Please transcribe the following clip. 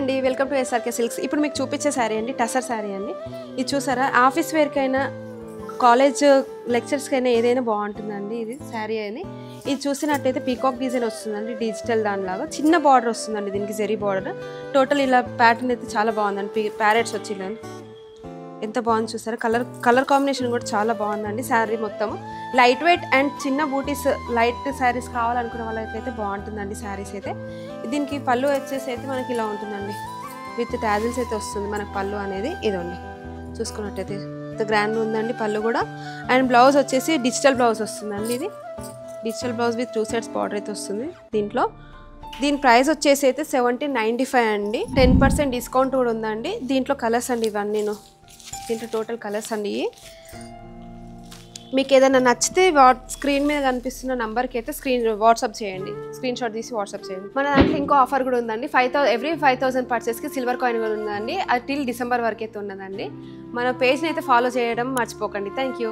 అండి, welcome to SRK silks. ఇప్పుడు మీకు చూపించే శారీ అండి టసర్ శారీ అండి. ఇది చూసారా, ఆఫీస్ వేర్కైనా కాలేజ్ లెక్చర్స్కైనా ఏదైనా బాగుంటుందండి ఇది శారీ అని. ఇది చూసినట్టయితే పీకాక్ డిజైన్ వస్తుందండి, డిజిటల్ దానిలాగా చిన్న బార్డర్ వస్తుందండి, దీనికి జెరీ బార్డర్. టోటల్ ఇలా ప్యాటర్న్ అయితే చాలా బాగుందండి, ప్యారెట్స్ వచ్చిందండి. ఎంత బాగుంది చూసారా, కలర్ కాంబినేషన్ కూడా చాలా బాగుందండి. శారీ మొత్తం లైట్ వెయిట్ అండ్ చిన్న బూటీస్ లైట్ శారీస్ కావాలనుకున్న వాళ్ళకైతే బాగుంటుందండి శారీస్ అయితే. దీనికి పళ్ళు వచ్చేసి అయితే మనకి ఇలా ఉంటుందండి, విత్ టాజిల్స్ అయితే వస్తుంది మనకు పళ్ళు అనేది. ఇదండి చూసుకున్నట్టయితే గ్రాండ్ ఉందండి పళ్ళు కూడా. అండ్ బ్లౌజ్ వచ్చేసి డిజిటల్ బ్లౌజ్ వస్తుందండి, ఇది digital blouse with 2 sets border అయితే వస్తుంది దీంట్లో. దీని ప్రైస్ వచ్చేసి అయితే 1795 అండి. 10% డిస్కౌంట్ కూడా ఉందండి. దీంట్లో కలర్స్ అండి ఇవన్నీ, దీంట్లో టోటల్ కలర్స్ అండి. మీకు ఏదైనా నచ్చితే స్క్రీన్ మీద కనిపిస్తున్న నంబర్కి అయితే వాట్సాప్ చేయండి, స్క్రీన్ షాట్ తీసి వాట్సాప్ చేయండి. మన దాంట్లో ఇంకో ఆఫర్ కూడా ఉందండి, ఎవ్రీ 5000 పర్చేస్కి సిల్వర్ కాయిన్ కూడా ఉందండి. అది టిల్ డిసెంబర్ వరకు అయితే ఉన్నదండి. మన పేజ్ని అయితే ఫాలో చేయడం మర్చిపోకండి. Thank you.